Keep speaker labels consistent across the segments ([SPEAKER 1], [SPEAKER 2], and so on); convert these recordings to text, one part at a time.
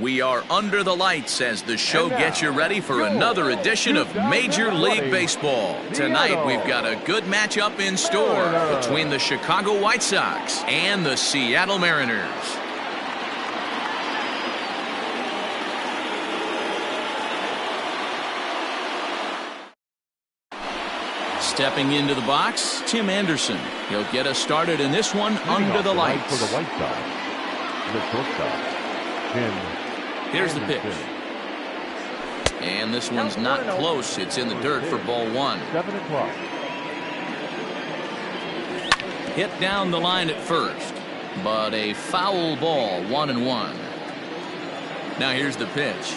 [SPEAKER 1] We are under the lights as the show gets you ready for another edition of Major League Baseball. Tonight we've got a good matchup in store between the Chicago White Sox and the Seattle Mariners. Stepping into the box, Tim Anderson. He'll get us started in this one under the lights.
[SPEAKER 2] For the White Sox, the shortstop, Tim.
[SPEAKER 1] Here's the pitch. And this one's not close. It's in the dirt for ball one.
[SPEAKER 2] 7 o'clock.
[SPEAKER 1] Hit down the line at first, but a foul ball, 1-1. Now here's the pitch.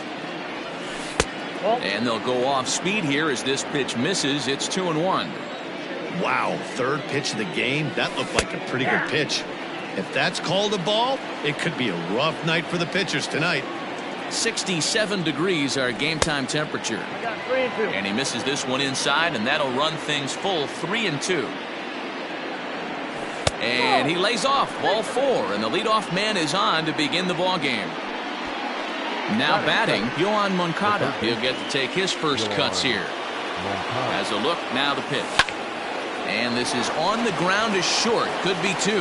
[SPEAKER 1] And they'll go off speed here as this pitch misses. It's 2-1.
[SPEAKER 3] Wow, third pitch of the game. That looked like a pretty good pitch. If that's called a ball, it could be a rough night for the pitchers tonight.
[SPEAKER 1] 67 degrees our game time temperature. And he misses this one inside, and that'll run things full 3-2. And he lays off ball 4, and the leadoff man is on to begin the ball game. Now batting, Yohan Moncada. He'll get to take his first cuts here. As a look, now the pitch. And this is on the ground is short. Could be 2.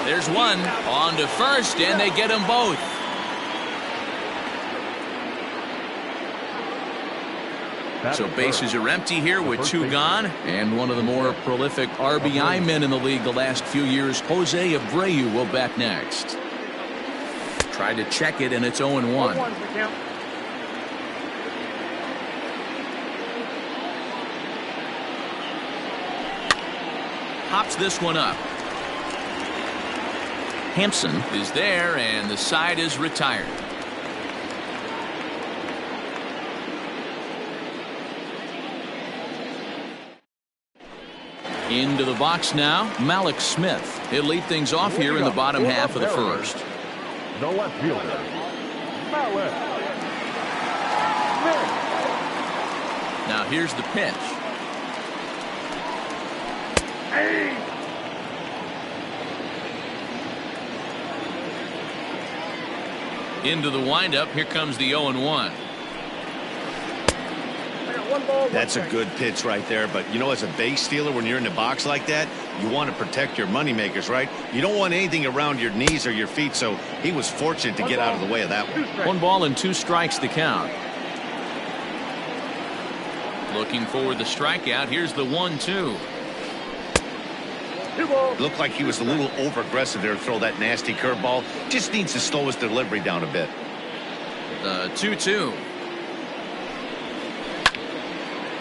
[SPEAKER 1] There's one on to first, and they get them both. So bases are empty here with 2 gone, and one of the more prolific RBI men in the league the last few years, Jose Abreu, will bat next. Tried to check it, and it's 0-1. Hops this one up. Hampson is there, and the side is retired. Into the box now, Malik Smith. He'll lead things off here in the bottom half of the first.
[SPEAKER 2] The left fielder, Malik Smith.
[SPEAKER 1] Now here's the pitch. Into the windup. Here comes the 0-1.
[SPEAKER 3] That's a good pitch right there, but you know, as a base stealer, when you're in the box like that, you want to protect your moneymakers, right? You don't want anything around your knees or your feet, so he was fortunate to get out of the way of that one.
[SPEAKER 1] 1 ball and 2 strikes the count. Looking for the strikeout. Here's the 1-2.
[SPEAKER 3] Looked like he was a little over-aggressive there to throw that nasty curveball. Just needs to slow his delivery down a bit.
[SPEAKER 1] The 2-2.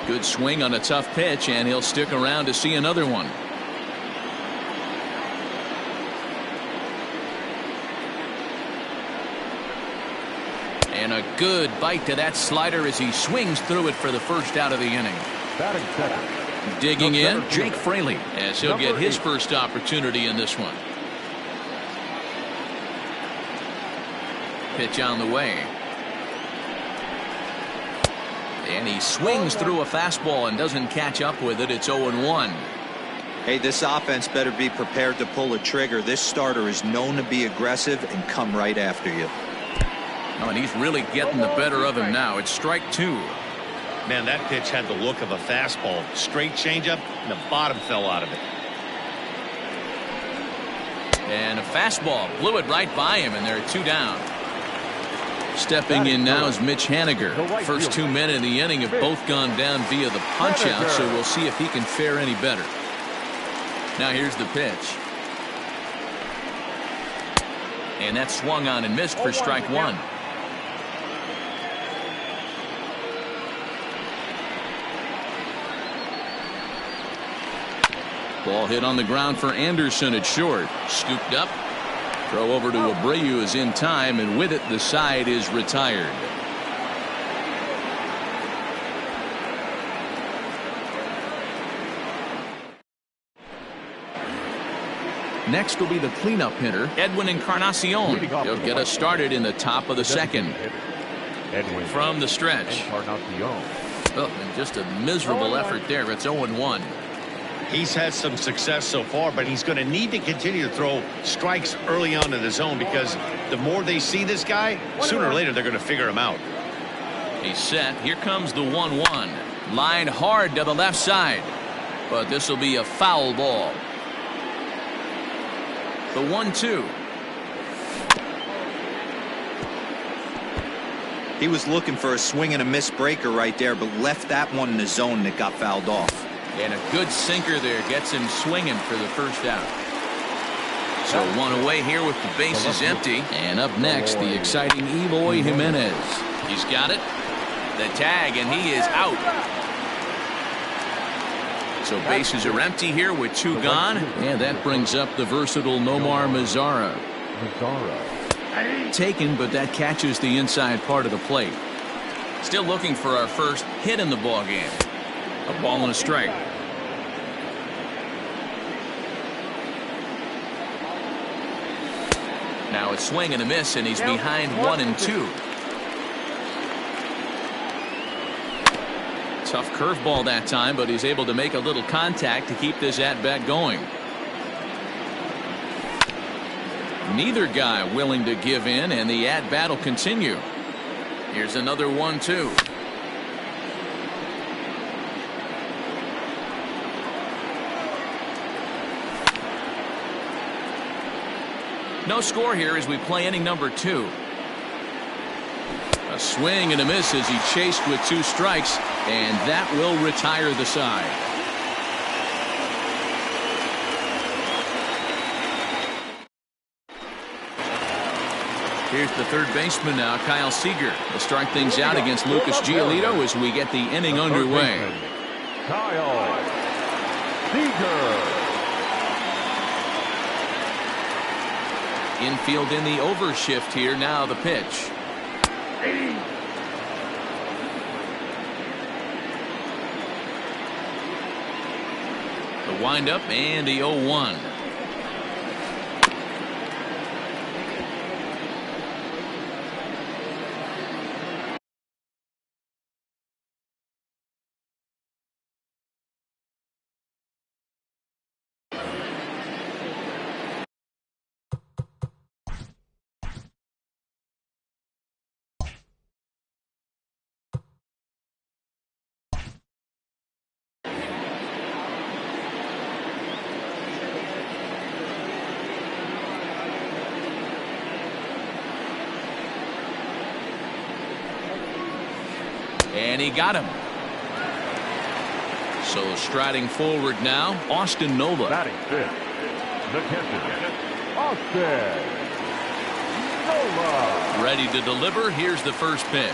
[SPEAKER 1] Good swing on a tough pitch, and he'll stick around to see another one. And a good bite to that slider as he swings through it for the first out of the inning. Digging in, Jake Fraley, as he'll get his first opportunity in this one. Pitch on the way. And he swings through a fastball and doesn't catch up with it. It's 0-1.
[SPEAKER 4] Hey, this offense better be prepared to pull a trigger. This starter is known to be aggressive and come right after you.
[SPEAKER 1] Oh, and he's really getting the better of him now. It's strike 2.
[SPEAKER 3] Man, that pitch had the look of a fastball. Straight changeup, and the bottom fell out of it.
[SPEAKER 1] And a fastball blew it right by him, and there are 2 down. Stepping in now is Mitch Haniger. First 2 men in the inning have both gone down via the punch-out, so we'll see if he can fare any better. Now here's the pitch. And that swung on and missed for strike 1. Ball hit on the ground for Anderson at short. Scooped up. Throw over to Abreu is in time, and with it the side is retired. Next will be the cleanup hitter, Edwin Encarnacion. He'll get us started in the top of the second. From the stretch. Oh, and just a miserable effort there. It's 0-1.
[SPEAKER 3] He's had some success so far, but he's going to need to continue to throw strikes early on in the zone, because the more they see this guy, sooner or later they're going to figure him out.
[SPEAKER 1] He's set. Here comes the 1-1. Line hard to the left side, but this will be a foul ball. The 1-2.
[SPEAKER 4] He was looking for a swing and a miss breaker right there, but left that one in the zone that got fouled off.
[SPEAKER 1] And a good sinker there gets him swinging for the first out. So one away here with the bases empty. And up next, the exciting Eloy Jimenez. He's got it. The tag, and he is out. So bases are empty here with 2 gone. And that brings up the versatile Nomar Mazara. Taken, but that catches the inside part of the plate. Still looking for our first hit in the ball game. A ball and a strike. Now it's swing and a miss, and he's behind 1-2. Tough curveball that time, but he's able to make a little contact to keep this at-bat going. Neither guy willing to give in, and the at-bat will continue. Here's another 1-2. No score here as we play inning number 2. A swing and a miss as he chased with 2 strikes, and that will retire the side. Here's the third baseman now, Kyle Seager. To start things out against Lucas Giolito as we get the inning underway.
[SPEAKER 2] Kyle Seager.
[SPEAKER 1] Infield in the overshift here. Now the pitch. The windup and the 0-1. And he got him. So striding forward now, Austin Nova.
[SPEAKER 2] Batting fifth, the catcher, Austin Nova.
[SPEAKER 1] Ready to deliver. Here's the first pitch.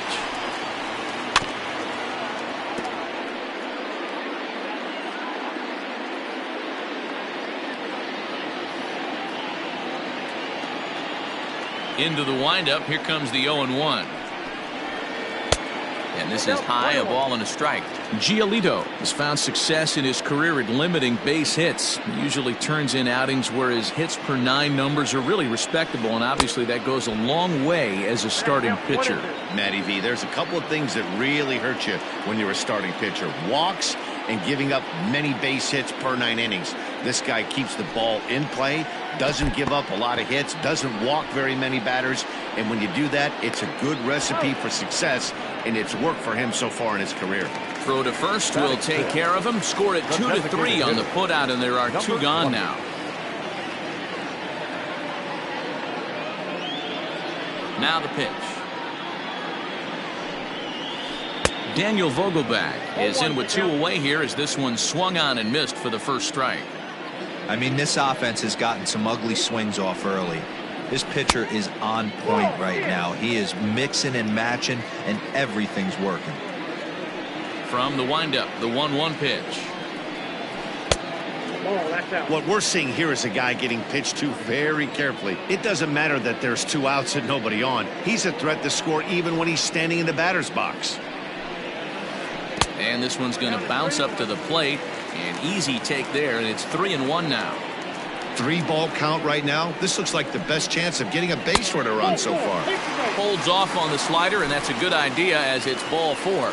[SPEAKER 1] Into the windup. Here comes the 0-1. And this is high, a ball and a strike. Giolito has found success in his career at limiting base hits. He usually turns in outings where his hits per 9 numbers are really respectable, and obviously that goes a long way as a starting pitcher.
[SPEAKER 3] Matty V, there's a couple of things that really hurt you when you're a starting pitcher. Walks and giving up many base hits per 9 innings. This guy keeps the ball in play, doesn't give up a lot of hits, doesn't walk very many batters, and when you do that, it's a good recipe for success, and it's worked for him so far in his career.
[SPEAKER 1] Throw to first will take care of him. Scored at 2-3 on the putout, and there are 2 gone now. Now the pitch. Daniel Vogelbach is in with 2 away here as this one swung on and missed for the first strike.
[SPEAKER 4] I mean, this offense has gotten some ugly swings off early. This pitcher is on point right now. He is mixing and matching, and everything's working.
[SPEAKER 1] From the windup, the 1-1 pitch.
[SPEAKER 3] What we're seeing here is a guy getting pitched to very carefully. It doesn't matter that there's 2 outs and nobody on. He's a threat to score even when he's standing in the batter's box.
[SPEAKER 1] And this one's going to bounce up to the plate. An easy take there, and it's 3-1 now.
[SPEAKER 3] 3-ball count right now. This looks like the best chance of getting a base runner run so far.
[SPEAKER 1] Holds off on the slider, and that's a good idea as it's ball 4.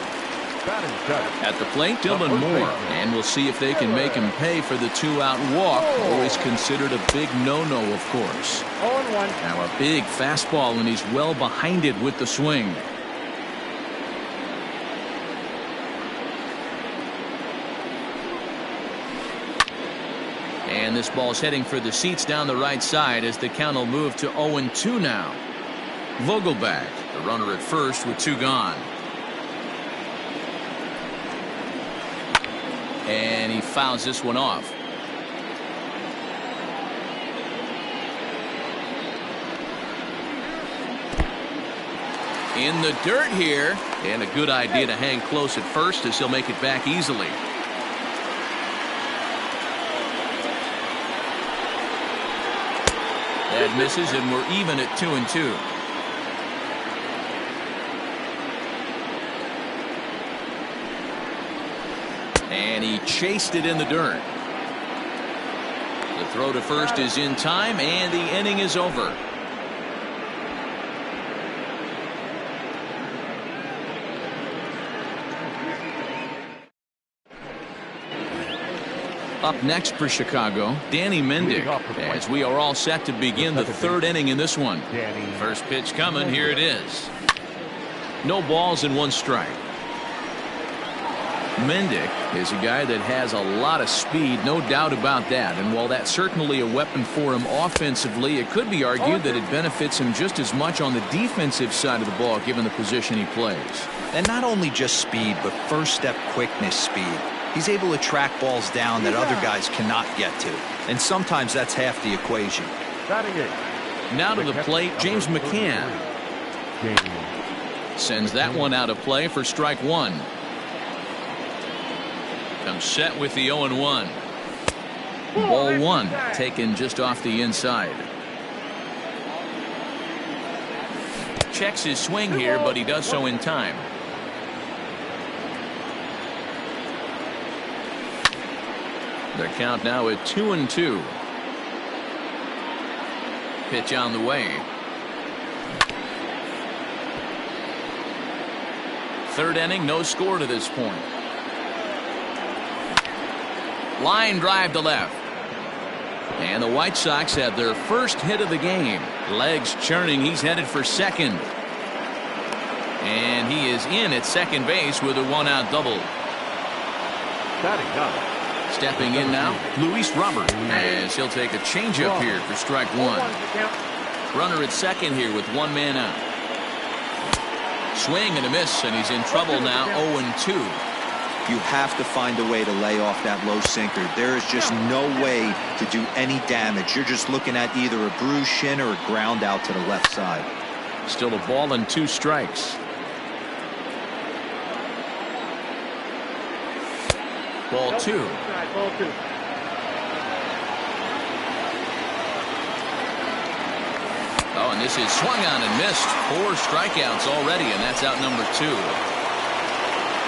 [SPEAKER 1] At the plate, Dylan Moore, and we'll see if they can make him pay for the 2-out walk. Always considered a big no-no, of course. Now a big fastball, and he's well behind it with the swing. And this ball's heading for the seats down the right side as the count will move to 0-2 now. Vogelbach, the runner at first with 2 gone. And he fouls this one off. In the dirt here, and a good idea to hang close at first as he'll make it back easily. That misses, and we're even at 2-2. And he chased it in the dirt. The throw to first is in time, and the inning is over. Up next for Chicago, Danny Mendick, as we are all set to begin the 3rd inning in this one. First pitch coming, here it is. No balls and 1 strike. Mendick is a guy that has a lot of speed, no doubt about that. And while that's certainly a weapon for him offensively, it could be argued that it benefits him just as much on the defensive side of the ball, given the position he plays.
[SPEAKER 4] And not only just speed, but first step quickness speed. He's able to track balls down that other guys cannot get to. And sometimes that's half the equation.
[SPEAKER 1] Now to the plate, James McCann. Sends that one out of play for strike 1. Comes set with the 0-1. Ball 1 taken just off the inside. Checks his swing here, but he does so in time. The count now at 2-2. Pitch on the way. 3rd inning, no score to this point. Line drive to left. And the White Sox have their first hit of the game. Legs churning. He's headed for second. And he is in at second base with a 1-out double. Stepping in now, Luis Robert, as he'll take a changeup here for strike 1. Runner at second here with 1 man out. Swing and a miss, and he's in trouble now. 0-2.
[SPEAKER 4] You have to find a way to lay off that low sinker. There is just no way to do any damage. You're just looking at either a bruised shin or a ground out to the left side.
[SPEAKER 1] Still a ball and 2 strikes. Ball 2. Oh, and this is swung on and missed. 4 strikeouts already, and that's out number 2.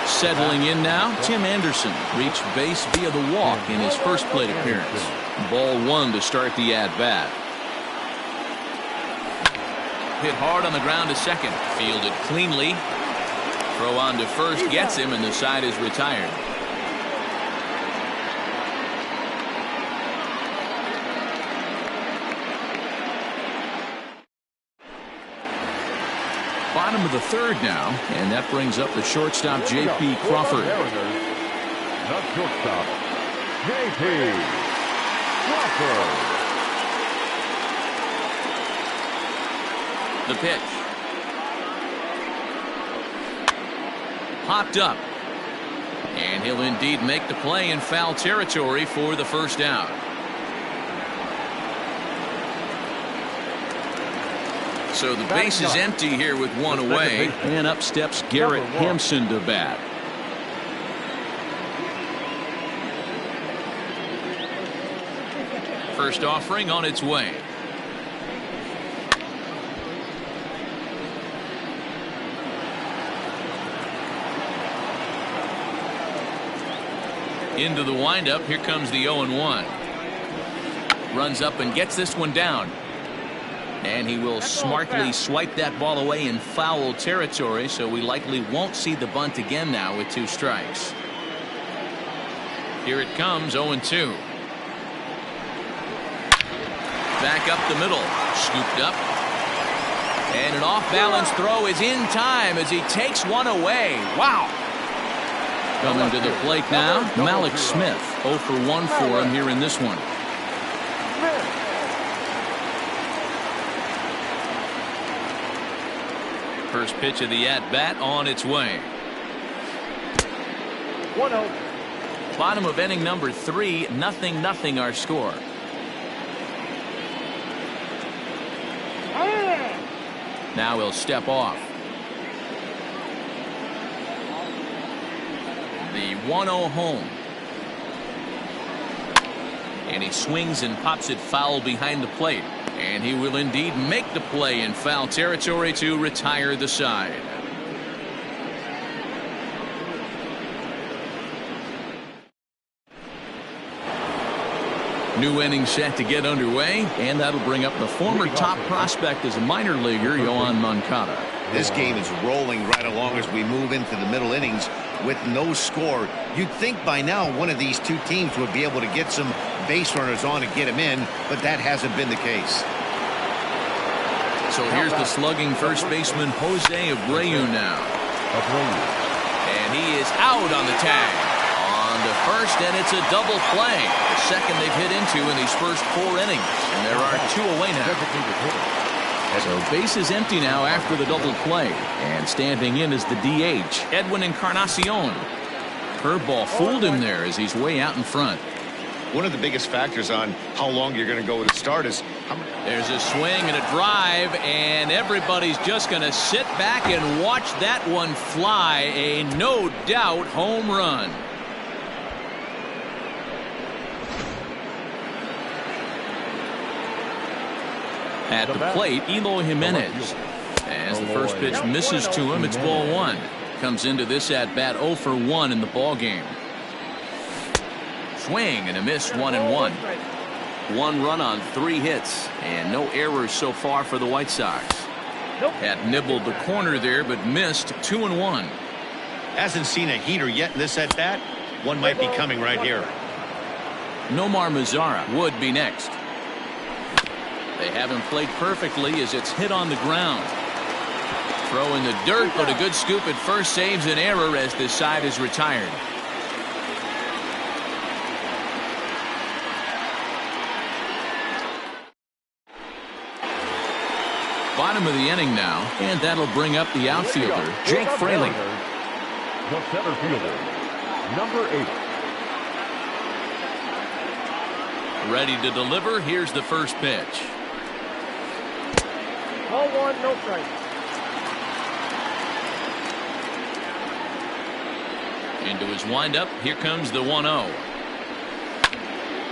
[SPEAKER 1] Settling in now, Tim Anderson reached base via the walk in his first plate appearance. Ball 1 to start the at-bat. Hit hard on the ground to second. Fielded cleanly. Throw on to first gets him, and the side is retired. Bottom of the 3rd now, and that brings up the shortstop J.P. Crawford.
[SPEAKER 2] The shortstop, J.P. Crawford.
[SPEAKER 1] The pitch. Popped up. And he'll indeed make the play in foul territory for the first out. So the base is empty here with 1 away, and up steps Garrett Hampson to bat. First offering on its way. Into the windup. Here comes the 0-1. Runs up and gets this one down. And he will smartly swipe that ball away in foul territory, so we likely won't see the bunt again now with 2 strikes. Here it comes, 0-2. Back up the middle, scooped up. And an off-balance throw is in time as he takes one away. Wow. Coming to the plate now, Malik Smith. 0 for 1 for him here in this one. First pitch of the at-bat on its way.
[SPEAKER 5] 1-0.
[SPEAKER 1] Bottom of inning number 3, 0-0 our score. Now he'll step off. The 1-0 home. And he swings and pops it foul behind the plate. And he will indeed make the play in foul territory to retire the side. New inning set to get underway, and that'll bring up the former top prospect as a minor leaguer, Yoan Moncada.
[SPEAKER 3] This game is rolling right along as we move into the middle innings with no score. You'd think by now one of these 2 teams would be able to get some base runners on and get them in, but that hasn't been the case.
[SPEAKER 1] So here's the slugging first baseman Jose Abreu now. And he is out on the tag. On the first, and it's a double play. The second they've hit into in these first 4 innings. And there are 2 away now. So base is empty now after the double play. And standing in is the DH, Edwin Encarnacion. Curveball fooled him there as he's way out in front.
[SPEAKER 3] One of the biggest factors on how long you're going to go with the start is
[SPEAKER 1] there's a swing and a drive, and everybody's just going to sit back and watch that one fly. A no doubt home run. At the plate, Eloy Jimenez. As the first pitch misses to him, it's ball 1. Comes into this at bat 0 for 1 in the ball game. Swing and a miss, 1-1. 1 run on 3 hits, and no errors so far for the White Sox. Had nibbled the corner there, but missed 2-1.
[SPEAKER 3] Hasn't seen a heater yet in this at bat. One might be coming right here.
[SPEAKER 1] Nomar Mazara would be next. They have him played perfectly as it's hit on the ground. Throw in the dirt, but a good scoop at first saves an error as this side is retired. Bottom of the inning now, and that'll bring up the outfielder, Jake Fraley.
[SPEAKER 2] The center fielder, number 8.
[SPEAKER 1] Ready to deliver. Here's the first pitch.
[SPEAKER 5] Ball 1, no strike.
[SPEAKER 1] Into his windup. Here comes the 1-0.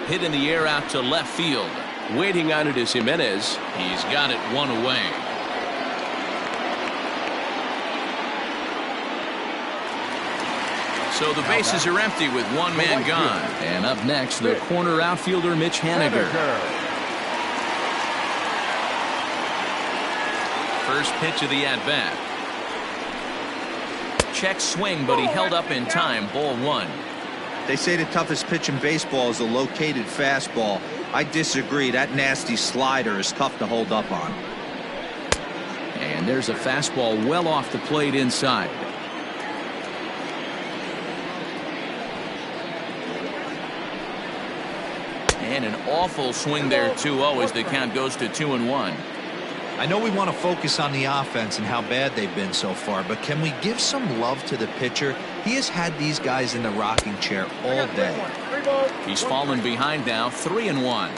[SPEAKER 1] Hit in the air out to left field. Waiting on it is Jimenez. He's got it 1 away. So the bases are empty with 1 man gone. And up next, the corner outfielder Mitch Haniger. First pitch of the at-bat. Check swing, but he held up in time. Ball 1.
[SPEAKER 4] They say the toughest pitch in baseball is a located fastball. I disagree. That nasty slider is tough to hold up on.
[SPEAKER 1] And there's a fastball well off the plate inside. And an awful swing there, 2-0, as the count goes to 2-1.
[SPEAKER 4] I know we want to focus on the offense and how bad they've been so far, but can we give some love to the pitcher? He has had these guys in the rocking chair all day.
[SPEAKER 1] He's fallen behind now, 3-1.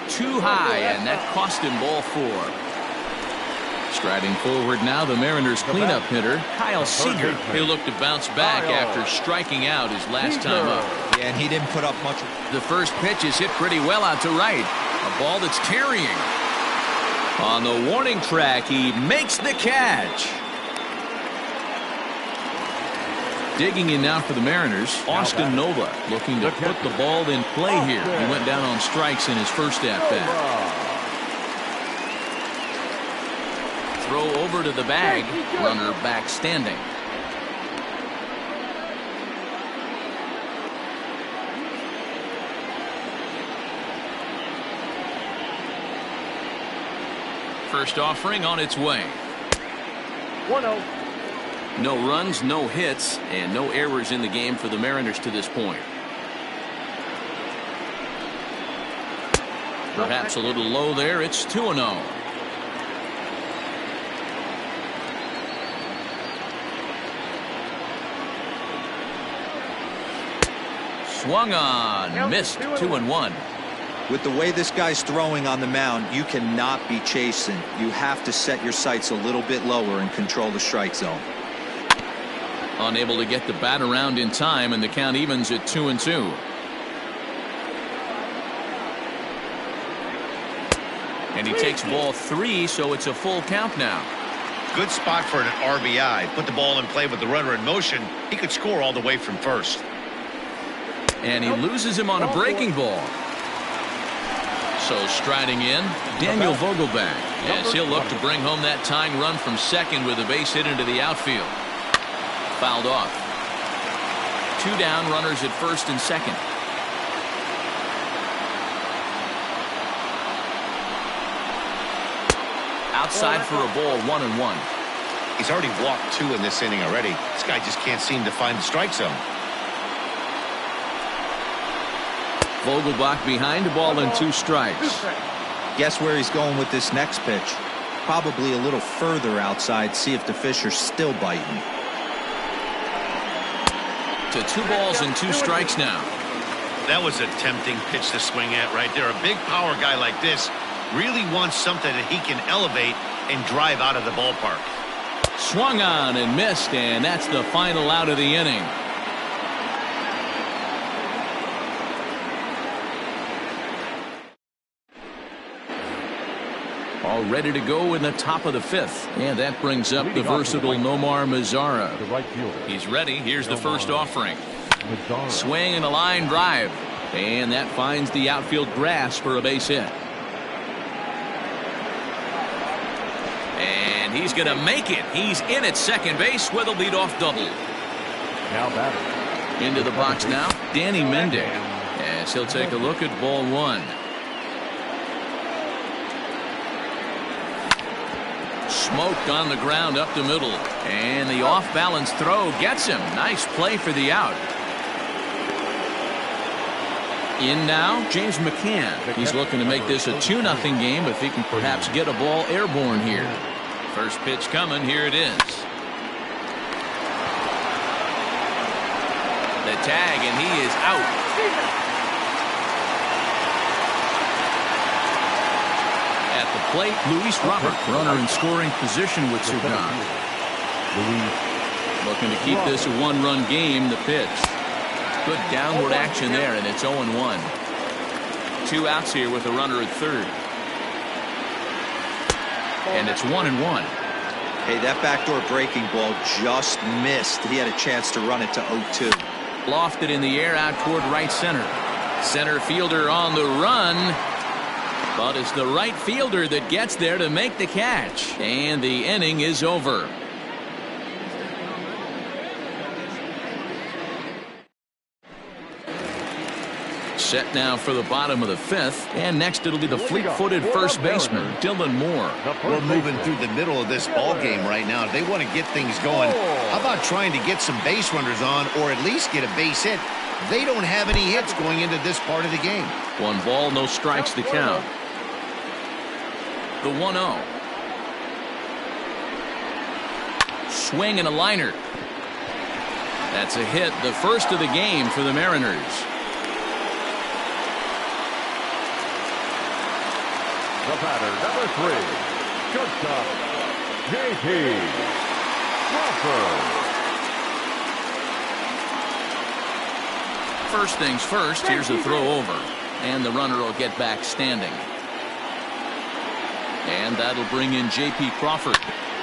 [SPEAKER 1] Too high, and that cost him ball 4. Striding forward now, the Mariners cleanup hitter, Kyle Seager. He'll look to bounce back after striking out his last time up.
[SPEAKER 4] Yeah, and he didn't put up much.
[SPEAKER 1] The first pitch is hit pretty well out to right. A ball that's carrying. On the warning track, he makes the catch. Digging in now for the Mariners, Austin Nova looking to put the ball in play here. He went down on strikes in his first at-bat. Throw over to the bag. Runner back standing. First offering on its way.
[SPEAKER 5] 1-0.
[SPEAKER 1] No runs, no hits, and no errors in the game for the Mariners to this point. Perhaps a little low there. It's 2-0. Swung on, missed. 2-1.
[SPEAKER 4] With the way this guy's throwing on the mound, you cannot be chasing. You have to set your sights a little bit lower and control the strike zone.
[SPEAKER 1] Unable to get the bat around in time, and the count evens at 2-2. And he takes ball 3, so it's a full count now.
[SPEAKER 3] Good spot for an RBI. Put the ball in play with the runner in motion. He could score all the way from first.
[SPEAKER 1] And he loses him on a breaking ball. So striding in, Daniel Vogelback, as he'll look to bring home that tying run from second with a base hit into the outfield. Fouled off. 2 down, runners at first and second. Outside for a ball, 1-1.
[SPEAKER 3] He's already walked 2 in this inning already. This guy just can't seem to find the strike zone.
[SPEAKER 1] Vogelbach behind, a ball and 2 strikes.
[SPEAKER 4] Guess where he's going with this next pitch? Probably a little further outside, see if the fish are still biting.
[SPEAKER 1] To 2 balls and 2 strikes now.
[SPEAKER 3] That was a tempting pitch to swing at right there. A big power guy like this really wants something that he can elevate and drive out of the ballpark.
[SPEAKER 1] Swung on and missed, and that's the final out of the inning. All ready to go in the top of the 5th. And that brings up the versatile Nomar Mazara. He's ready. Here's the first offering. Swing and a line drive. And that finds the outfield grass for a base hit. And he's going to make it. He's in at second base with a leadoff double.
[SPEAKER 2] Now batting.
[SPEAKER 1] Into the box now, Danny Mendick. As he'll take a look at ball 1. Smoked on the ground up the middle. And the off-balance throw gets him. Nice play for the out. In now, James McCann. He's looking to make this a 2-0 game if he can perhaps get a ball airborne here. First pitch coming. Here it is. The tag, and he is out. At the plate, Luis Robert, runner in scoring position with Sugan. Looking to keep this a 1-run game. The pitch. Good downward action there, and it's 0-1. 2 outs here with a runner at third. And it's 1-1.
[SPEAKER 4] Hey, that backdoor breaking ball just missed. He had a chance to run it to 0-2.
[SPEAKER 1] Lofted in the air out toward right center. Center fielder on the run. But it's the right fielder that gets there to make the catch. And the inning is over. Set now for the bottom of the 5th. And next it'll be the fleet-footed first baseman, Dylan Moore.
[SPEAKER 3] We're moving through the middle of this ball game right now. If they want to get things going, how about trying to get some base runners on or at least get a base hit? They don't have any hits going into this part of the game.
[SPEAKER 1] 1 ball, no strikes to count. The 1-0. Swing and a liner. That's a hit, the first of the game for the Mariners.
[SPEAKER 2] The batter, number 3, shortstop, J.P. Crawford.
[SPEAKER 1] First things first, here's a throw over. And the runner will get back standing. And that'll bring in J.P. Crawford.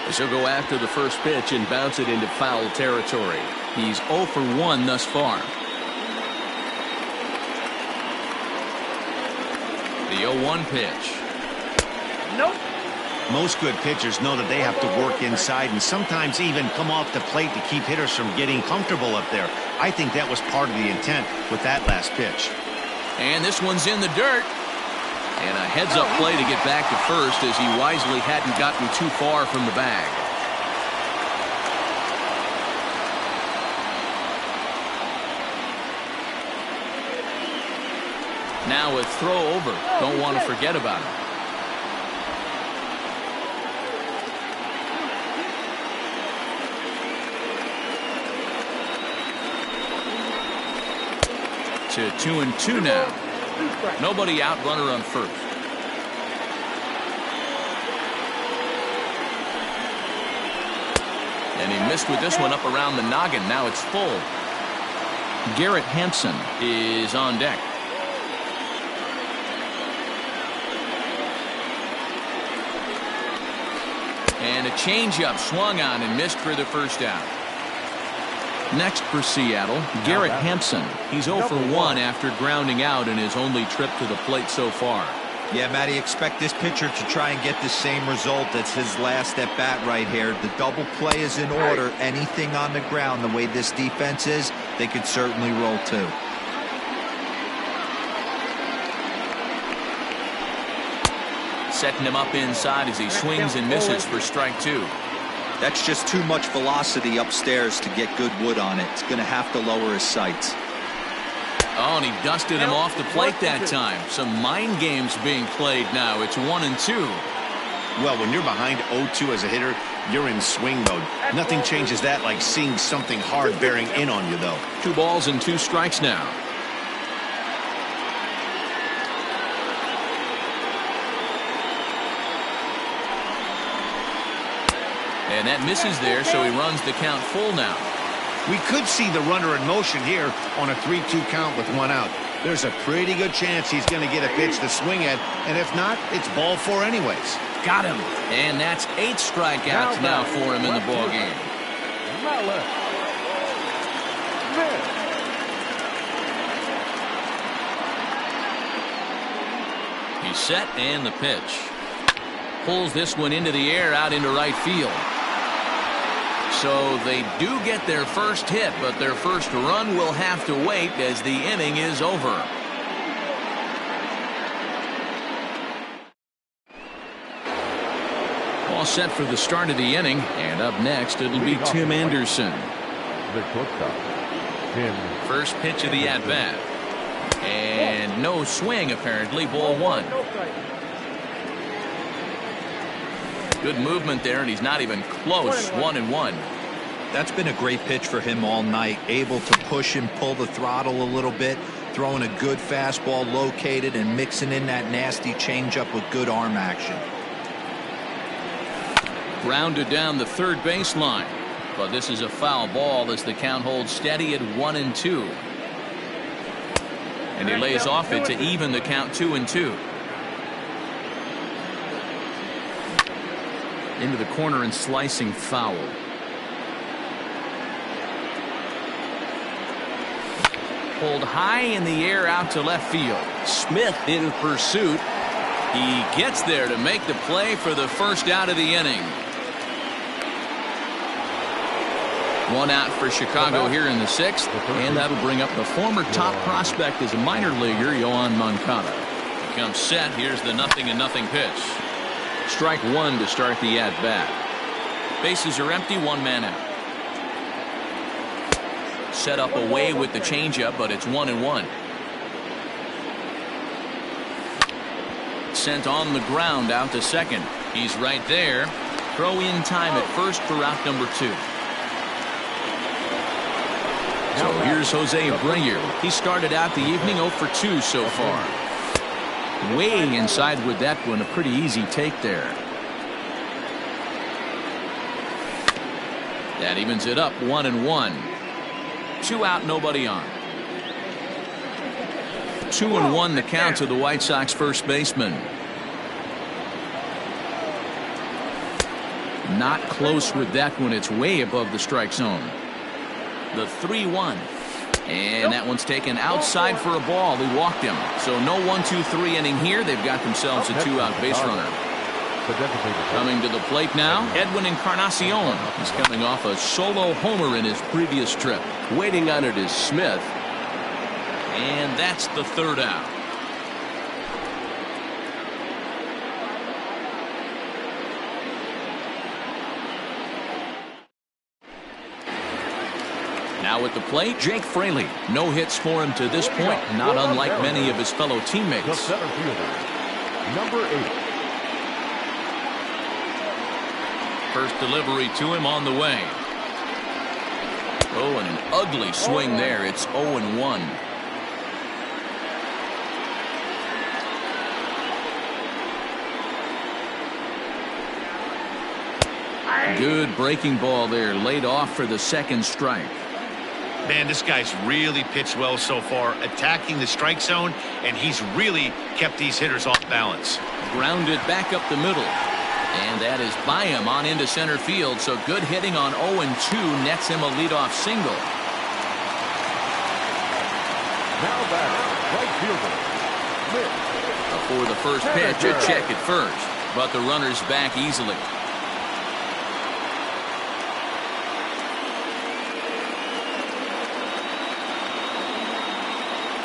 [SPEAKER 1] As he'll go after the first pitch and bounce it into foul territory. He's 0 for 1 thus far. The 0-1 pitch.
[SPEAKER 5] Nope.
[SPEAKER 3] Most good pitchers know that they have to work inside and sometimes even come off the plate to keep hitters from getting comfortable up there. I think that was part of the intent with that last pitch.
[SPEAKER 1] And this one's in the dirt. And a heads-up play to get back to first as he wisely hadn't gotten too far from the bag. Now a throw over. Don't want to forget about it. To 2-2 now. Nobody out, runner on first. And he missed with this one up around the noggin. Now it's full. Garrett Hampson is on deck. And a changeup swung on and missed for the first out. Next for Seattle, Garrett Hampson. He's 0 for 1 after grounding out in his only trip to the plate so far.
[SPEAKER 4] Yeah, Matty, expect this pitcher to try and get the same result as his last at bat right here. The double play is in order. Anything on the ground, the way this defense is, they could certainly roll too.
[SPEAKER 1] Setting him up inside as he swings and misses for strike 2.
[SPEAKER 4] That's just too much velocity upstairs to get good wood on it. It's going to have to lower his sights.
[SPEAKER 1] Oh, and he dusted him off the plate that time. Some mind games being played now. It's 1-2.
[SPEAKER 3] Well, when you're behind 0-2 as a hitter, you're in swing mode. Nothing changes that like seeing something hard bearing in on you, though.
[SPEAKER 1] 2 balls and 2 strikes now. And that misses there, so he runs the count full now.
[SPEAKER 3] We could see the runner in motion here on a 3-2 count with 1 out. There's a pretty good chance he's going to get a pitch to swing at, and if not, it's ball 4 anyways.
[SPEAKER 1] Got him. And that's 8 strikeouts now for him in the ball game. He's set and the pitch. Pulls this one into the air out into right field. So they do get their first hit, but their first run will have to wait as the inning is over. All set for the start of the inning, and up next it'll be Tim Anderson.
[SPEAKER 2] The shortstop,
[SPEAKER 1] First pitch of the at-bat. And no swing apparently, ball 1. Good movement there, and he's not even close. 1-1.
[SPEAKER 4] That's been a great pitch for him all night. Able to push and pull the throttle a little bit. Throwing a good fastball located and mixing in that nasty changeup with good arm action.
[SPEAKER 1] Grounded down the third baseline. But this is a foul ball as the count holds steady at 1-2. And he lays off it to even the count 2-2. Into the corner and slicing foul. Pulled high in the air out to left field. Smith in pursuit. He gets there to make the play for the first out of the inning. 1 out for Chicago here in the 6th, and that'll bring up the former top prospect as a minor leaguer, Yoan Moncada. He comes set. Here's the 0-0 pitch. Strike 1 to start the at-bat. Bases are empty, 1 man out. Set up away with the changeup, but it's 1-1. Sent on the ground out to second. He's right there. Throw in time at first for out number 2. So here's Jose Abreu. He started out the evening 0 for 2 so far. Way inside with that one, a pretty easy take there. That evens it up, 1-1. 2 out, nobody on. 2-1 the count to the White Sox first baseman. Not close with that one. It's way above the strike zone. The 3-1. And that one's taken outside for a ball. He walked him. So no 1-2-3 inning here. They've got themselves a 2-out base runner. Coming to the plate now, Edwin Encarnacion. He's coming off a solo homer in his previous trip.
[SPEAKER 6] Waiting on it is Smith.
[SPEAKER 1] And that's the 3rd out. Now at the plate, Jake Fraley. No hits for him to this point, not unlike many of his fellow teammates.
[SPEAKER 2] The center fielder, number 8.
[SPEAKER 1] First delivery to him on the way. Oh, and an ugly swing there. It's 0-1. Good breaking ball there, laid off for the 2nd strike.
[SPEAKER 3] Man, this guy's really pitched well so far, attacking the strike zone, and he's really kept these hitters off balance.
[SPEAKER 1] Grounded back up the middle. And that is by him on into center field. So good hitting on 0-2 nets him a leadoff single.
[SPEAKER 2] Now batter, right fielder, Smith.
[SPEAKER 1] For the first pitch, a check at first. But the runner's back easily.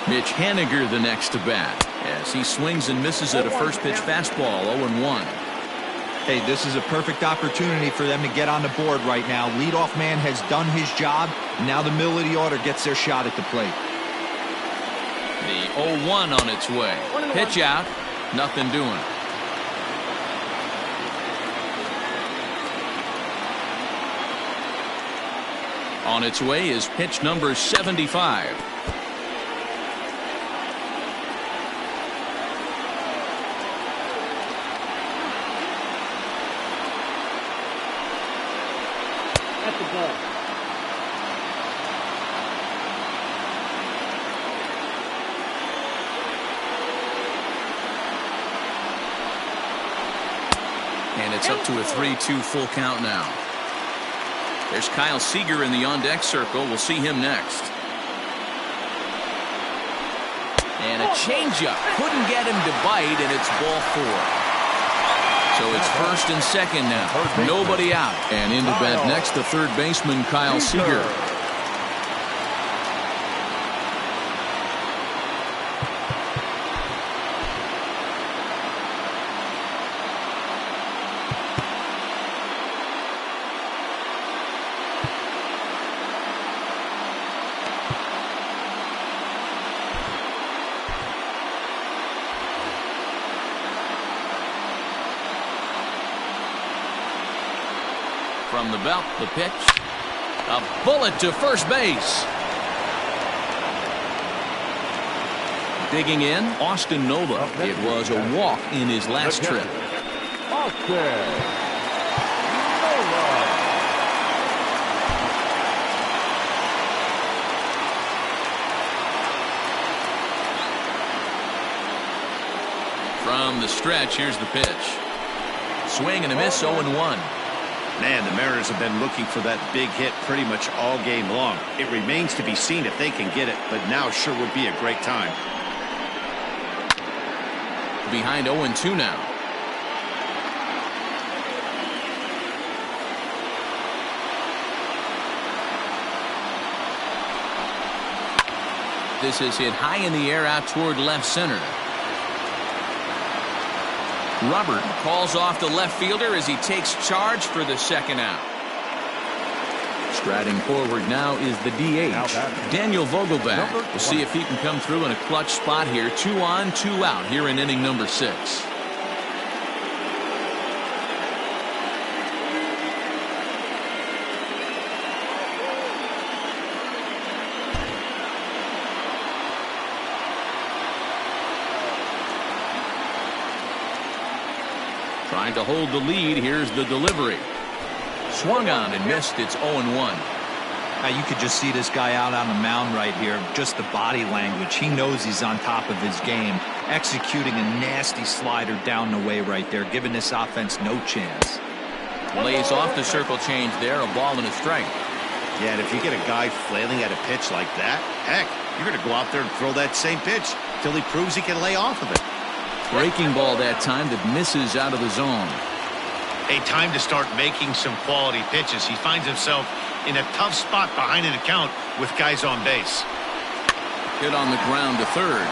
[SPEAKER 1] Mitch Haniger the next to bat as he swings and misses at a first pitch fastball. 0-1.
[SPEAKER 4] Hey, this is a perfect opportunity for them to get on the board right now. Leadoff man has done his job. Now the middle of the order gets their shot at the plate.
[SPEAKER 1] The 0-1 on its way. Pitch out. Nothing doing. On its way is pitch number 75.
[SPEAKER 5] At the ball.
[SPEAKER 1] And it's up to a 3-2 full count now. There's Kyle Seager in the on-deck circle. We'll see him next. And a changeup. Couldn't get him to bite, and it's ball 4. So it's 1st and 2nd now. Nobody out. And into bat next, the 3rd baseman, Kyle Seager. From the belt, the pitch. A bullet to first base. Digging in, Austin Nova. It was a walk in his last trip.
[SPEAKER 2] Austin Nova.
[SPEAKER 1] From the stretch, here's the pitch. Swing and a miss, 0-1.
[SPEAKER 3] Man, the Mariners have been looking for that big hit pretty much all game long. It remains to be seen if they can get it, but now sure would be a great time.
[SPEAKER 1] Behind 0-2 now. This is hit high in the air out toward left center. Robert calls off the left fielder as he takes charge for the 2nd out. Striding forward now is the DH, Daniel Vogelbach. We'll see if he can come through in a clutch spot here. 2 on, 2 out here in inning number 6. Trying to hold the lead. Here's the delivery. Swung on and missed. It's 0-1.
[SPEAKER 4] Now you could just see this guy out on the mound right here. Just the body language. He knows he's on top of his game. Executing a nasty slider down the way right there, giving this offense no chance.
[SPEAKER 1] Lays off the circle change there, a ball and a strike.
[SPEAKER 3] Yeah, and if you get a guy flailing at a pitch like that, heck, you're going to go out there and throw that same pitch till he proves he can lay off of it.
[SPEAKER 1] Breaking ball that time that misses out of the zone.
[SPEAKER 3] Hey, time to start making some quality pitches. He finds himself in a tough spot behind an account with guys on base.
[SPEAKER 1] Hit on the ground to third.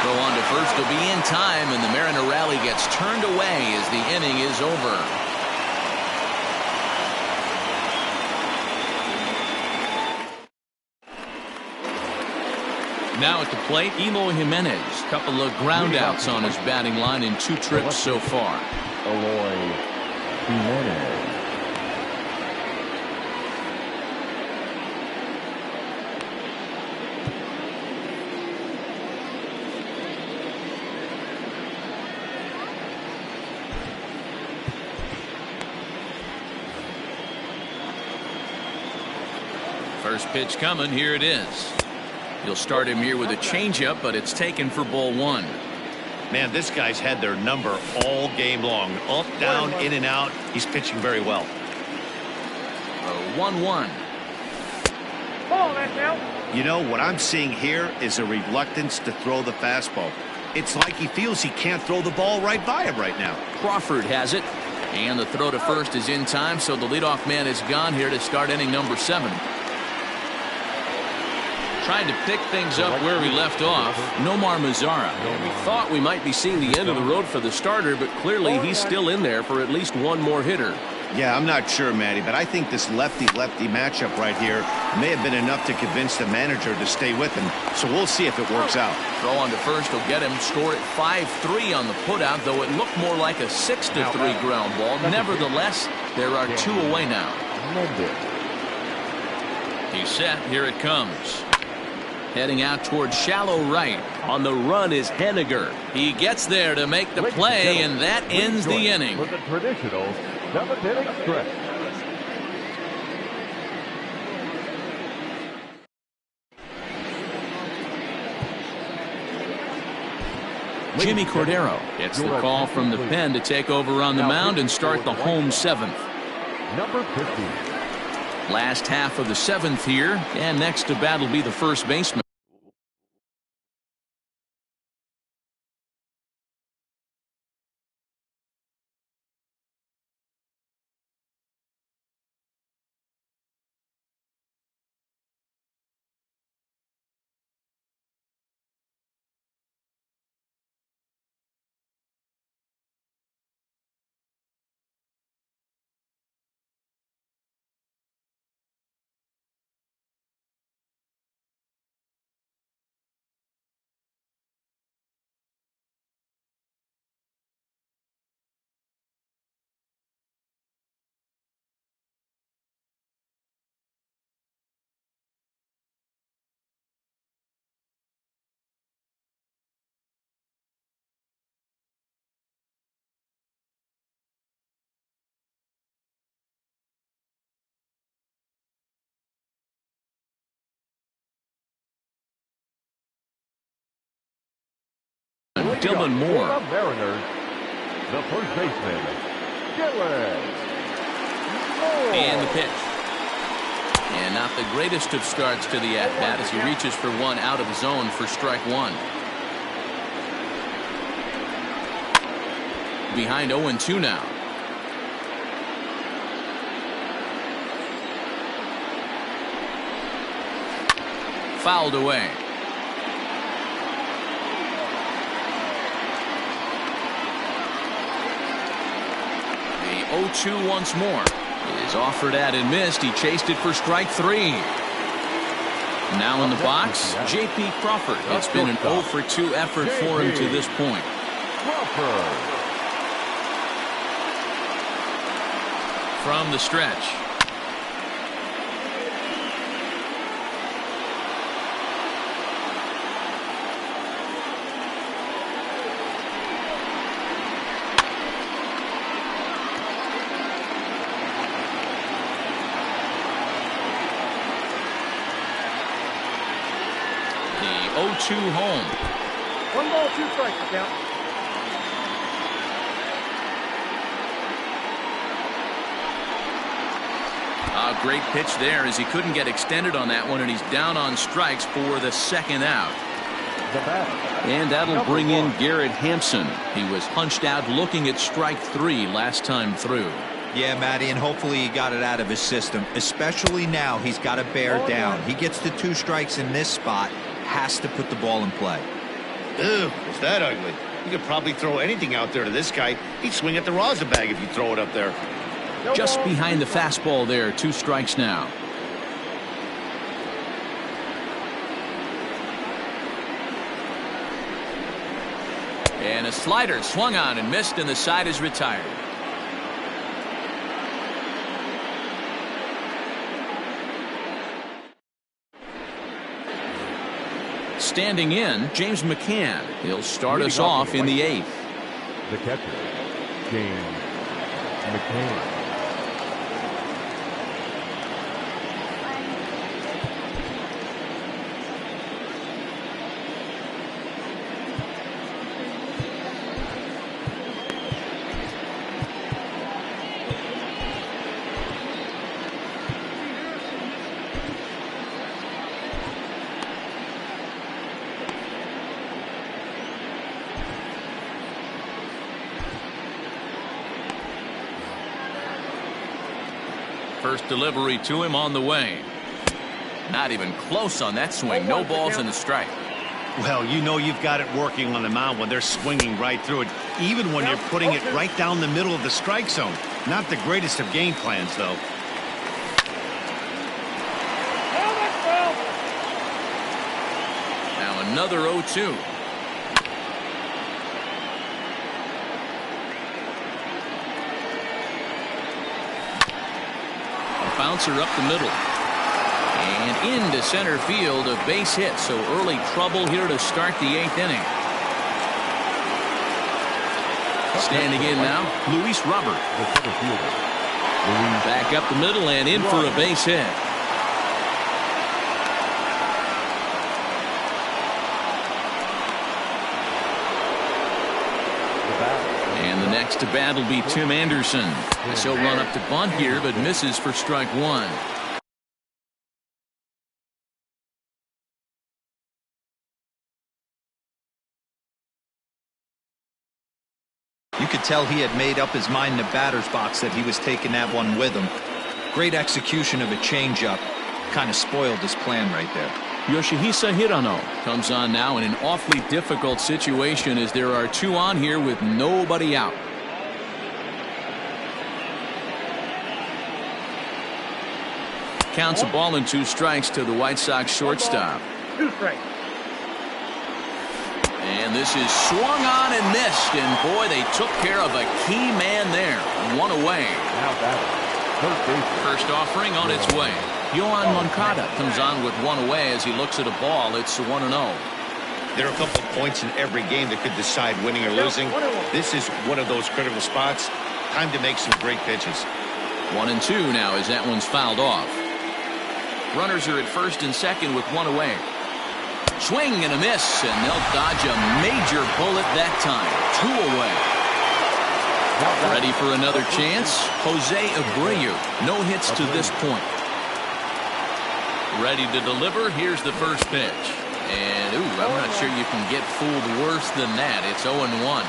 [SPEAKER 1] Throw on to first to be in time, and the Mariner rally gets turned away as the inning is over. Now at the plate, Eloy Jimenez. Couple of ground outs on his batting line in 2 trips so far.
[SPEAKER 2] Eloy Jimenez.
[SPEAKER 1] First pitch coming. Here it is. He'll start him here with a changeup, but it's taken for ball 1.
[SPEAKER 3] Man, this guy's had their number all game long. Up, down, in and out. He's pitching very well.
[SPEAKER 1] 1-1.
[SPEAKER 5] Ball, that's out.
[SPEAKER 3] You know, what I'm seeing here is a reluctance to throw the fastball. It's like he feels he can't throw the ball right by him right now.
[SPEAKER 1] Crawford has it. And the throw to first is in time, so the leadoff man is gone here to start inning number 7. Trying to pick things up where we left off, Nomar Mazara.
[SPEAKER 6] We thought we might be seeing the end of the road for the starter, but clearly he's still in there for at least one more hitter.
[SPEAKER 3] Yeah, I'm not sure, Matty, but I think this lefty-lefty matchup right here may have been enough to convince the manager to stay with him. So we'll see if it works out.
[SPEAKER 1] Throw on to first will get him. Score at 5-3 on the putout, though it looked more like a 6-3 ground ball. Nevertheless, there are 2 away now. He's set. Here it comes. Heading out towards shallow right.
[SPEAKER 6] On the run is Henniger.
[SPEAKER 1] He gets there to make the play, and that ends the inning.
[SPEAKER 2] For the traditional 7th inning stretch.
[SPEAKER 1] Jimmy Cordero gets the call from the pen to take over on the mound and start the home 7th.
[SPEAKER 2] Number 50.
[SPEAKER 1] Last half of the 7th here, and next to bat will be the first baseman. Dylan Moore.
[SPEAKER 2] For the Mariners, the first baseman, Dylan Moore.
[SPEAKER 1] And the pitch. And not the greatest of starts to the at-bat as he reaches for one out of the zone for strike 1. Behind 0-2 now. Fouled away. The 0-2 once more. Is offered at and missed. He chased it for strike 3. Now in the box, J.P. Crawford. It's been an 0-for-2 effort for him to this point.
[SPEAKER 2] Crawford.
[SPEAKER 1] From the stretch. The 0-2 home.
[SPEAKER 5] 1 ball, 2 strikes, count.
[SPEAKER 1] A great pitch there as he couldn't get extended on that one, and he's down on strikes for the second out.
[SPEAKER 6] And that'll bring in Garrett Hampson. He was hunched out looking at strike 3 last time through.
[SPEAKER 4] Yeah, Matty, and hopefully he got it out of his system. Especially now, he's got to bear down. He gets the 2 strikes in this spot, has to put the ball in play.
[SPEAKER 3] Ew, is that ugly? You could probably throw anything out there to this guy. He'd swing at the rosin bag if you throw it up there.
[SPEAKER 1] Just behind the fastball there, 2 strikes now. And a slider swung on and missed, and the side is retired. Standing in, James McCann. He'll start us off in the 8th.
[SPEAKER 2] The catcher, James McCann.
[SPEAKER 1] First delivery to him on the way. Not even close on that swing. No balls and a strike.
[SPEAKER 3] Well, you know you've got it working on the mound when they're swinging right through it, even when you're putting it right down the middle of the strike zone. Not the greatest of game plans, though.
[SPEAKER 1] Now another 0-2. Bouncer up the middle and into center field, a base hit. So early trouble here to start the 8th inning. Standing in now, Luis Robert. Back up the middle and in for a base hit. And the next to bat will be Tim Anderson. He'll run up to bunt here, but misses for strike 1.
[SPEAKER 4] You could tell he had made up his mind in the batter's box that he was taking that one with him. Great execution of a changeup. Kind of spoiled his plan right there.
[SPEAKER 1] Yoshihisa Hirano comes on now in an awfully difficult situation as there are 2 on here with nobody out. Counts a ball and 2 strikes to the White Sox shortstop.
[SPEAKER 5] 2 strikes.
[SPEAKER 1] And this is swung on and missed, and boy, they took care of a key man there. 1 away. First offering on its way. Yohan Moncada comes on with 1 away as he looks at a ball. It's 1-0.
[SPEAKER 3] There are a couple of points in every game that could decide winning or losing. This is one of those critical spots. Time to make some great pitches.
[SPEAKER 1] 1-2 now as that one's fouled off. Runners are at first and second with 1 away. Swing and a miss, and they'll dodge a major bullet that time. 2 away. Ready for another chance? Jose Abreu. No hits to this point. Ready to deliver. Here's the first pitch. And, I'm not sure you can get fooled worse than that. It's 0-1.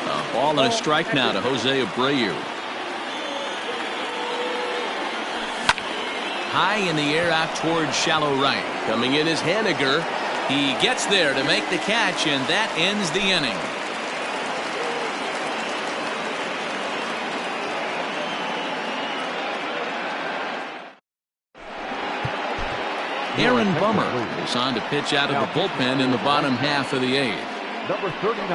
[SPEAKER 1] A ball and a strike now to Jose Abreu. High in the air out towards shallow right. Coming in is Haniger. He gets there to make the catch, and that ends the inning. Aaron Bummer is on to pitch out of the bullpen in the bottom half of the 8th.
[SPEAKER 2] Number 39,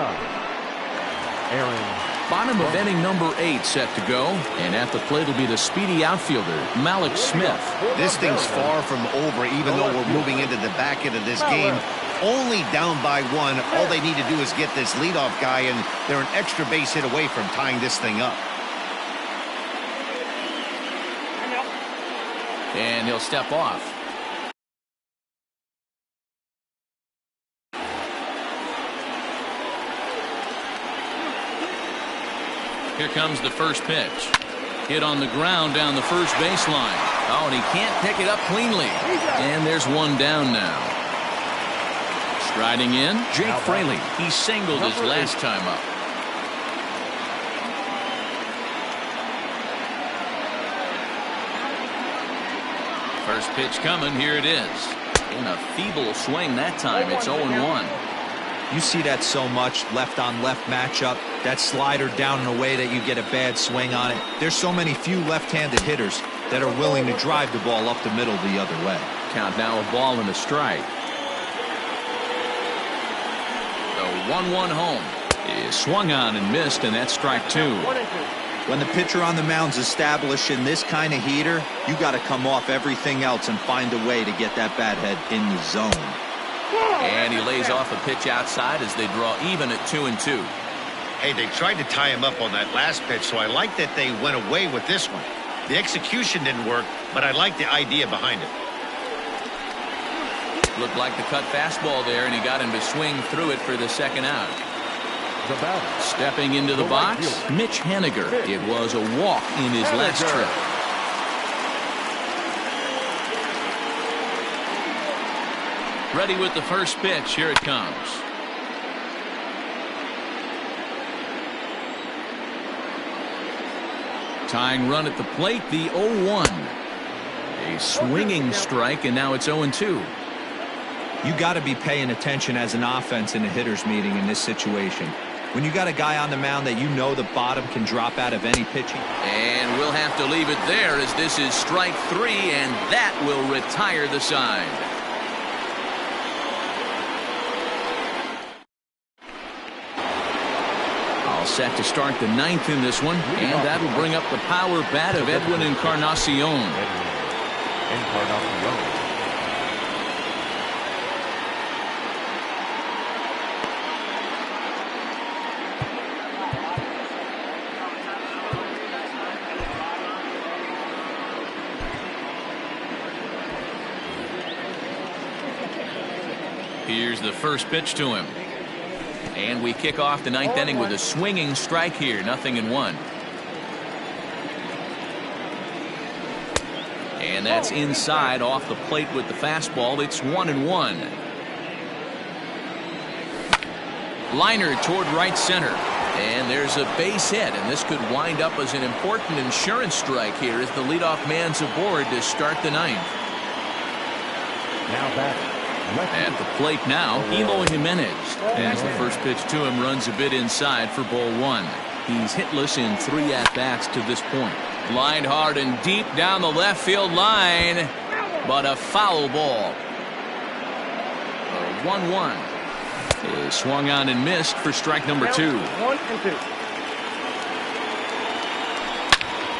[SPEAKER 2] Aaron.
[SPEAKER 1] Bottom of inning number 8 set to go, and at the plate will be the speedy outfielder Malik Smith.
[SPEAKER 3] This thing's far from over, even though we're moving into the back end of this game. Only down by 1. All they need to do is get this leadoff guy, and they're an extra base hit away from tying this thing up.
[SPEAKER 1] And he'll step off. Here comes the first pitch.
[SPEAKER 6] Hit on the ground down the first baseline. Oh, and he can't pick it up cleanly. And there's one down now. Striding in, Jake Fraley. He singled his last time up. First pitch coming. Here it is. In a feeble swing that time. It's 0-1.
[SPEAKER 4] You see that so much, left-on-left matchup. That slider down in a way that you get a bad swing on it. There's so many few left-handed hitters that are willing to drive the ball up the middle the other way.
[SPEAKER 6] Count now a ball and a strike. The 1-1 home is swung on and missed, and that's strike 2.
[SPEAKER 4] When the pitcher on the mound's establishing this kind of heater, you got to come off everything else and find a way to get that bat head in the zone.
[SPEAKER 1] And he lays off a pitch outside as they draw even at 2-2.
[SPEAKER 3] Hey, they tried to tie him up on that last pitch, so I like that they went away with this one. The execution didn't work, but I like the idea behind it.
[SPEAKER 1] Looked like the cut fastball there, and he got him to swing through it for the second out.
[SPEAKER 6] Stepping into the box, Mitch Haniger. It was a walk in his last trip. Ready with the first pitch. Here it comes. Tying run at the plate, the 0-1. A swinging strike, and now it's 0-2.
[SPEAKER 4] You got to be paying attention as an offense in a hitter's meeting in this situation. When you got a guy on the mound that you know the bottom can drop out of any pitching.
[SPEAKER 1] And we'll have to leave it there as this is strike 3, and that will retire the side. All set to start the 9th in this one, and that'll bring up the power bat of Edwin Encarnacion. Here's the first pitch to him. And we kick off the 9th inning with a swinging strike here. 0-1. And that's inside off the plate with the fastball. It's 1-1. Liner toward right center. And there's a base hit, and this could wind up as an important insurance strike here as the leadoff man's aboard to start the 9th.
[SPEAKER 2] Now back.
[SPEAKER 6] At the plate now, Eloy Jimenez. As the first pitch to him runs a bit inside for ball 1. He's hitless in 3 at-bats to this point. Lined hard and deep down the left field line, but a foul ball. The 1-1 is swung on and missed for strike number 2.
[SPEAKER 5] 1-2.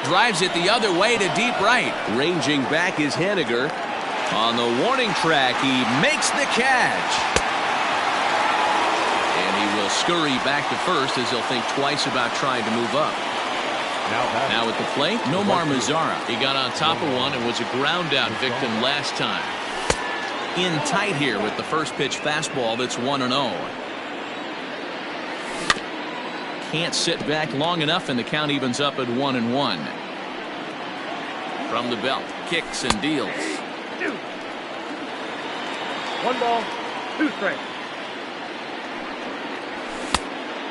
[SPEAKER 6] Drives it the other way to deep right. Ranging back is Haniger. On the warning track, he makes the catch. And he will scurry back to first as he'll think twice about trying to move up. Now at the plate, Nomar Mazara. He got on top of one and was a ground out victim last time. In tight here with the first pitch fastball that's 1-0. Can't sit back long enough, and the count evens up at 1-1. From the belt, kicks and deals.
[SPEAKER 5] 1 ball, 2 strikes.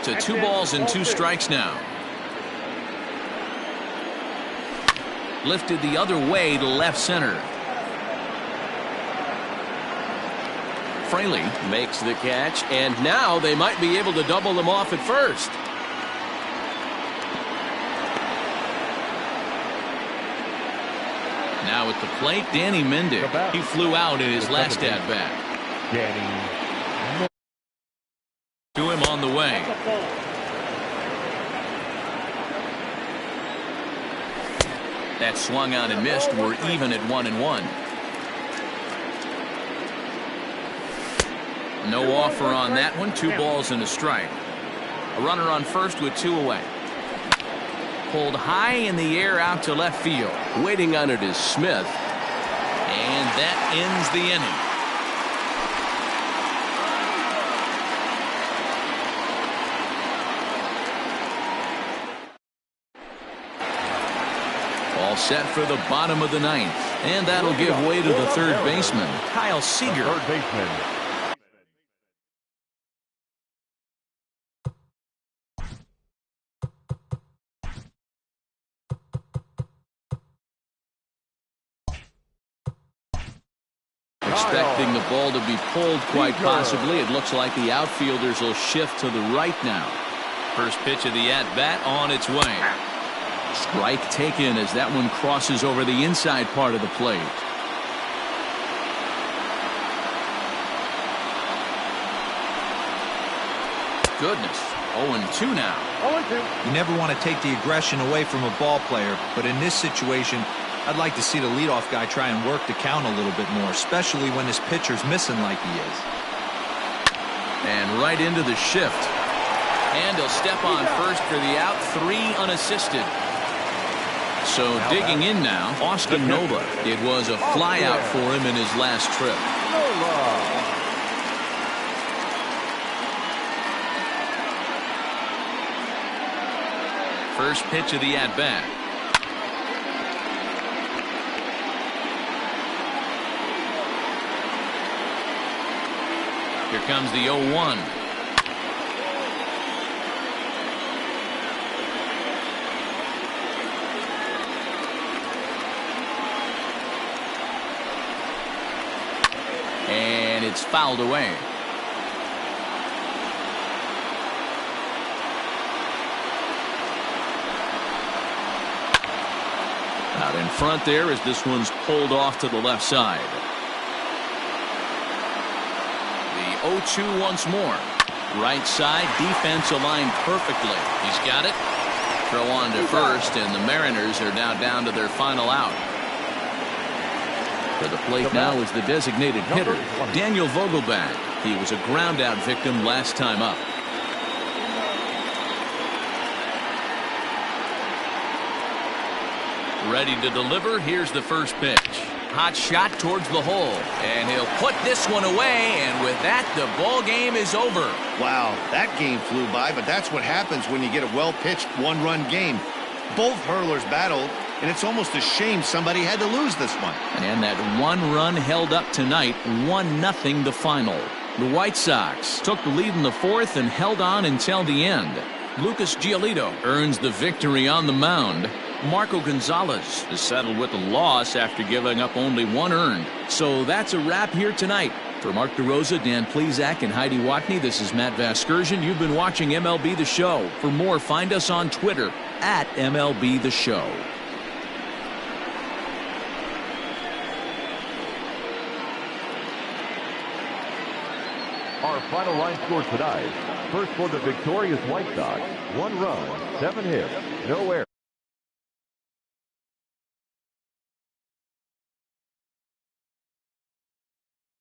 [SPEAKER 6] To 2 balls and 2 strikes now. Lifted the other way to left center. Fraley makes the catch, and now they might be able to double them off at first. Now at the plate, Danny Mendick. He flew out in his last at-bat. To him on the way. That swung on and missed. We're even at 1-1. No offer on that one. 2 balls and a strike. A runner on first with 2 away. Pulled high in the air out to left field. Waiting on it is Smith. And that ends the inning.
[SPEAKER 1] All set for the bottom of the ninth. And that'll give way to the third baseman, Kyle Seager.
[SPEAKER 2] Third baseman.
[SPEAKER 1] Expecting the ball to be pulled quite possibly. It looks like the outfielders will shift to the right now. First pitch of the at-bat on its way. Strike taken as that one crosses over the inside part of the plate. Goodness. 0-2 now.
[SPEAKER 5] 0-2.
[SPEAKER 4] You never want to take the aggression away from a ball player, but in this situation, I'd like to see the leadoff guy try and work the count a little bit more, especially when his pitcher's missing like he is.
[SPEAKER 1] And right into the shift. And he'll step on first for the out, 3 unassisted. So digging in now, Austin Nova. It was a fly out for him in his last trip. First pitch of the at-bat. Here comes the 0-1. And it's fouled away. Out in front there as this one's pulled off to the left side. The 0-2 once more. Right side, defense aligned perfectly. He's got it. Throw on to first, and the Mariners are now down to their final out. For the plate now is the designated hitter, Daniel Vogelbach. He was a ground-out victim last time up. Ready to deliver. Here's the first pitch. Hot shot towards the hole. And he'll put this one away. And with that, the ball game is over.
[SPEAKER 3] Wow, that game flew by, but that's what happens when you get a well-pitched one-run game. Both hurlers battled, and it's almost a shame somebody had to lose this one.
[SPEAKER 1] And that one run held up tonight, 1-0 the final. The White Sox took the lead in the fourth and held on until the end. Lucas Giolito earns the victory on the mound. Marco Gonzalez is settled with a loss after giving up only 1 earned. So that's a wrap here tonight. For Mark DeRosa, Dan Plesac, and Heidi Watney, this is Matt Vasgersian. You've been watching MLB The Show. For more, find us on Twitter at MLB The Show.
[SPEAKER 2] Our final line score tonight. First for the victorious White Sox, 1 run, 7 hits, no errors.